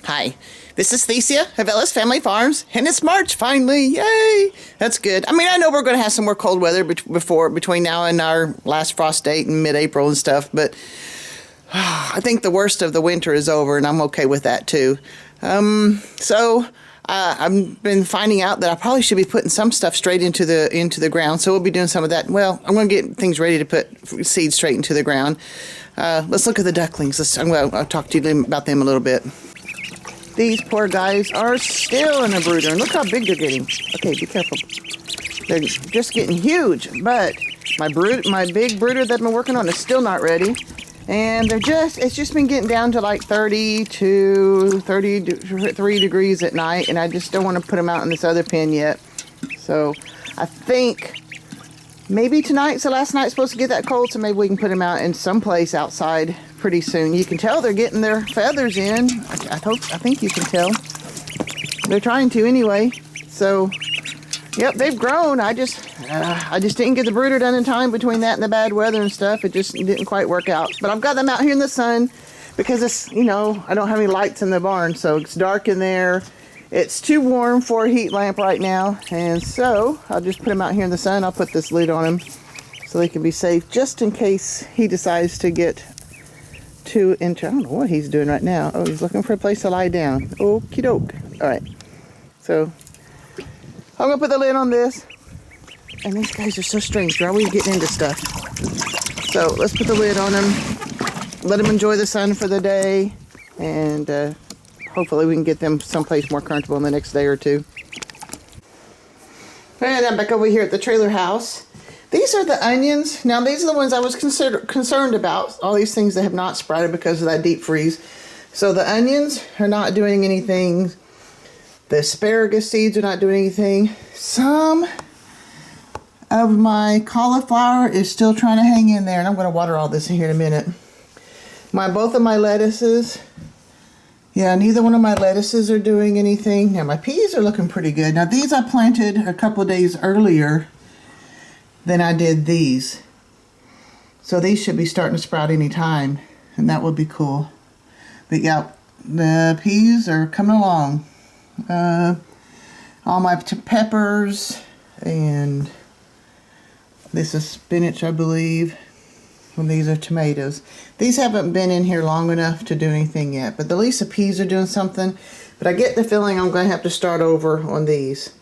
Hi, this is Thesia of Ellis Family Farms, and it's March finally. Yay! That's good. I mean, I know we're going to have some more cold weather between now and our last frost date in mid-April and stuff, but I think the worst of the winter is over, and I'm okay with that too. I've been finding out that I probably should be putting some stuff straight into the ground, so we'll be doing some of that. Well, I'm going to get things ready to put seeds straight into the ground. Let's look at the ducklings. I'll talk to you about them a little bit. These poor guys are still in a brooder, and look how big they're getting. Okay, be careful. They're just getting huge, but my big brooder that I've been working on is still not ready. And it's just been getting down to like 33 degrees at night, and I just don't want to put them out in this other pen yet. So I think maybe tonight's the last night supposed to get that cold, so maybe we can put them out in some place outside pretty soon. You can tell they're getting their feathers in. I think you can tell. They're trying to anyway. So, yep, they've grown. I just didn't get the brooder done in time between that and the bad weather and stuff. It just didn't quite work out. But I've got them out here in the sun because it's, I don't have any lights in the barn, so it's dark in there. It's too warm for a heat lamp right now, and so I'll just put them out here in the sun. I'll put this lid on them so they can be safe just in case he decides to get too into, I don't know what he's doing right now. Oh, he's looking for a place to lie down. Okie doke. All right, so I'm gonna put the lid on this. And these guys are so strange. They're always getting into stuff. So let's put the lid on them. Let them enjoy the sun for the day, and hopefully we can get them someplace more comfortable in the next day or two. And I'm back over here at the trailer house. These are the onions. Now these are the ones I was concerned about. All these things that have not sprouted because of that deep freeze. So the onions are not doing anything. The asparagus seeds are not doing anything. Some of my cauliflower is still trying to hang in there, and I'm going to water all this in here in a minute. Both of my lettuces, neither one of my lettuces are doing anything. Now my peas are looking pretty good. Now these I planted a couple days earlier than I did these. So these should be starting to sprout any time, and that would be cool. But yeah, the peas are coming along. All my peppers, and this is spinach, I believe. And these are tomatoes. These haven't been in here long enough to do anything yet, but at least the peas are doing something. But I get the feeling I'm going to have to start over on these.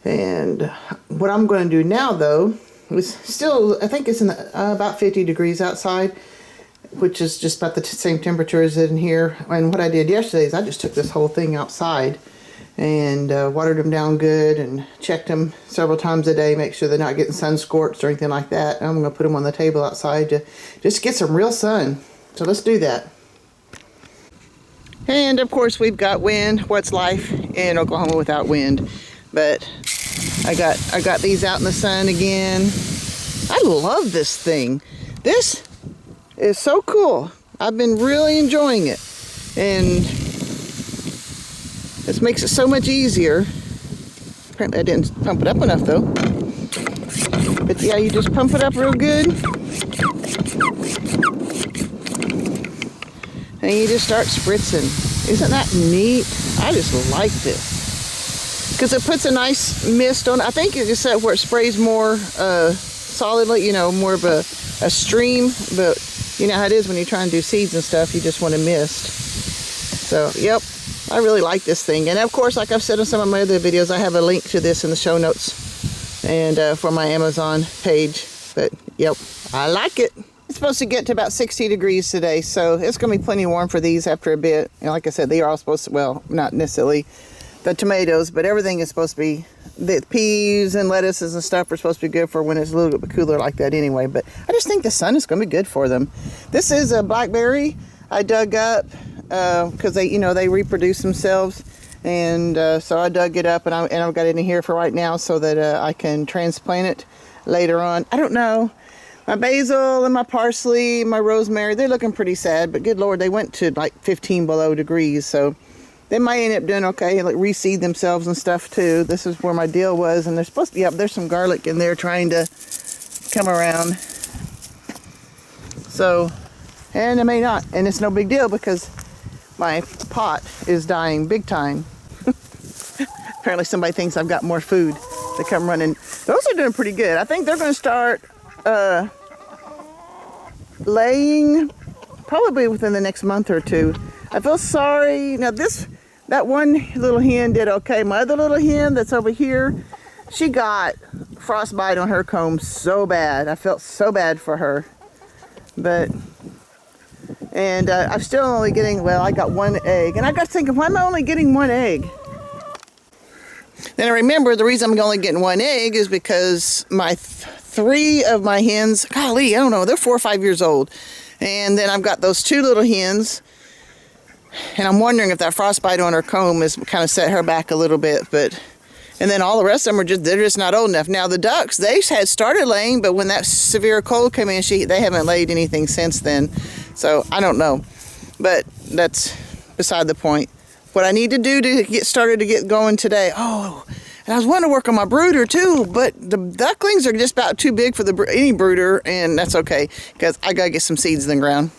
And what I'm going to do now, though, is still, I think it's in about 50 degrees outside, which is just about the same temperature as in here. And what I did yesterday is I just took this whole thing outside and watered them down good and checked them several times a day, make sure they're not getting sun scorched or anything like that. And I'm going to put them on the table outside to just get some real sun. So let's do that. And of course we've got wind. What's life in Oklahoma without wind? But I got these out in the sun again. I love this thing. This is so cool. I've been really enjoying it. And this makes it so much easier. Apparently I didn't pump it up enough though. But yeah, you just pump it up real good. And you just start spritzing. Isn't that neat? I just like this. Because it puts a nice mist on. I think it's where it sprays more solidly, more of a stream. But you know how it is when you try and do seeds and stuff, you just want a mist. So, yep. I really like this thing. And of course, like I've said in some of my other videos, I have a link to this in the show notes and for my Amazon page. But yep, I like it. It's supposed to get to about 60 degrees today, so it's going to be plenty warm for these after a bit. And like I said, they are all supposed to, well, not necessarily the tomatoes, but everything is supposed to be, the peas and lettuces and stuff are supposed to be good for when it's a little bit cooler like that anyway. But I just think the sun is going to be good for them. This is a blackberry I dug up because they reproduce themselves, and so I dug it up, and I've got it in here for right now so that I can transplant it later on. I don't know. My basil and my parsley, my rosemary, they're looking pretty sad, but good Lord, they went to like 15 below degrees, so they might end up doing okay, like reseed themselves and stuff too. This is where my deal was, and they're supposed to be up. There's some garlic in there trying to come around. So, and it may not, and it's no big deal because my pot is dying big time. Apparently somebody thinks I've got more food. They come running. Those are doing pretty good. I think they're going to start laying probably within the next month or two. I feel sorry. Now that one little hen did okay. My other little hen that's over here, she got frostbite on her comb so bad. I felt so bad for her. And I'm still only getting, well, I got one egg. And I got thinking, why am I only getting one egg? Then I remember the reason I'm only getting one egg is because my three of my hens, golly, I don't know, they're 4 or 5 years old. And then I've got those two little hens. And I'm wondering if that frostbite on her comb has kind of set her back a little bit. And then all the rest of them they're just not old enough. Now the ducks, they had started laying, but when that severe cold came in, they haven't laid anything since then. So I don't know, but that's beside the point. What I need to do to get started to get going today. Oh, and I was wanting to work on my brooder too, but the ducklings are just about too big for any brooder, and that's okay because I gotta get some seeds in the ground.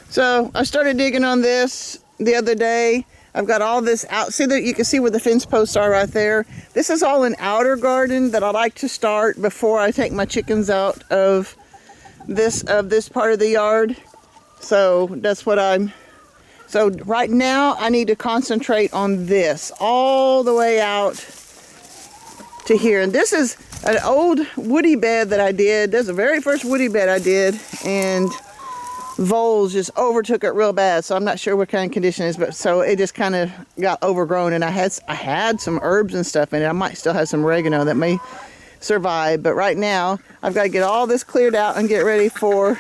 So I started digging on this the other day. I've got all this out. See that you can see where the fence posts are right there. This is all an outer garden that I like to start before I take my chickens out of this part of the yard. So that's what so right now I need to concentrate on this all the way out to here. And this is an old woody bed that I did. This is the very first woody bed I did, and voles just overtook it real bad. So I'm not sure what kind of condition it is, but so it just kind of got overgrown. And I had some herbs and stuff in it. I might still have some oregano that may survive, but right now I've got to get all this cleared out and get ready for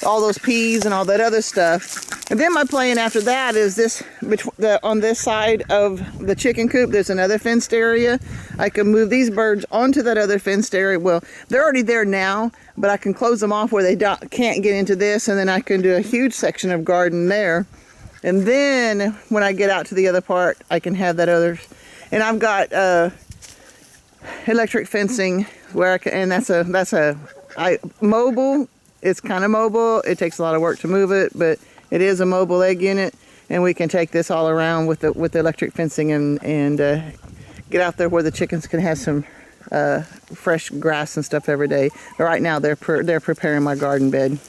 all those peas and all that other stuff. And then my plan after that is this, on this side of the chicken coop, there's another fenced area. I can move these birds onto that other fenced area. Well, they're already there now, but I can close them off where they can't get into this, and then I can do a huge section of garden there. And then when I get out to the other part, I can have that other. And I've got electric fencing where I can, and that's mobile. It's kind of mobile. It takes a lot of work to move it, but it is a mobile egg unit, and we can take this all around with the electric fencing and get out there where the chickens can have some fresh grass and stuff every day. But right now they're preparing my garden bed.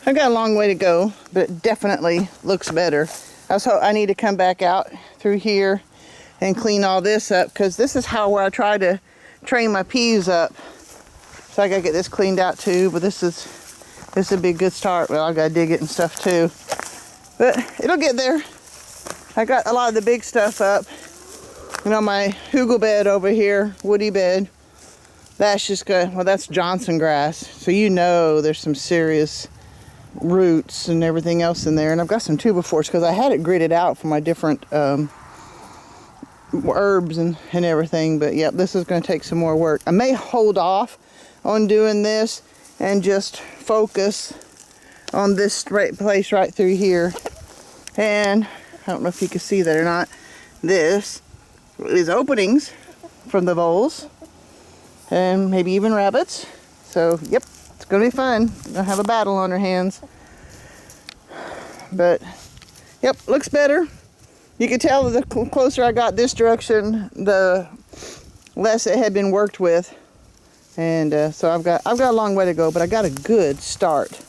I've got a long way to go. but it definitely looks better. I need to come back out through here and clean all this up, because this is where I try to train my peas up. So I gotta get this cleaned out too, but this would be a good start. Well, I gotta dig it and stuff too, but it'll get there. I got a lot of the big stuff up. You know, my hugel bed over here, woody bed, that's just good. Well, that's Johnson grass, so you know there's some serious roots and everything else in there. And I've got some 2x4s because I had it gridded out for my different herbs and everything. But yep, this is going to take some more work. I may hold off on doing this and just focus on this place right through here. And I don't know if you can see that or not. This is openings from the voles and maybe even rabbits. So yep, it's gonna be fun. Gonna have a battle on our hands. But yep, looks better. You can tell the closer I got this direction, the less it had been worked with. And so I've got a long way to go, but I got a good start.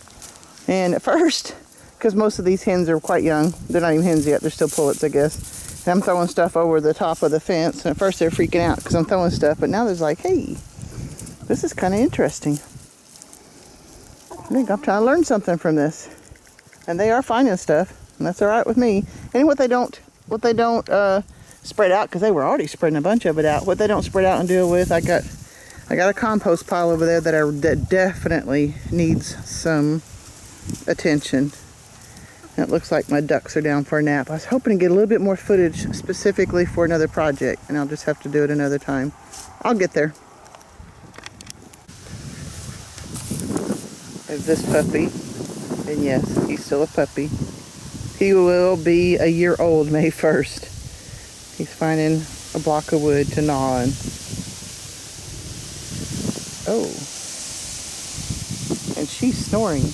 And at first, because most of these hens are quite young, they're not even hens yet, they're still pullets, I guess. And I'm throwing stuff over the top of the fence, and at first they're freaking out because I'm throwing stuff, but now there's like, hey, this is kind of interesting. I think I'm trying to learn something from this. And they are finding stuff, and that's all right with me. And what they don't spread out, because they were already spreading a bunch of it out. What they don't spread out and deal with, I got a compost pile over there that definitely needs some attention. It looks like my ducks are down for a nap. I was hoping to get a little bit more footage specifically for another project, and I'll just have to do it another time. I'll get there. There's this puppy, and yes, he's still a puppy. He will be a year old May 1st. He's finding a block of wood to gnaw on. Oh, and she's snoring.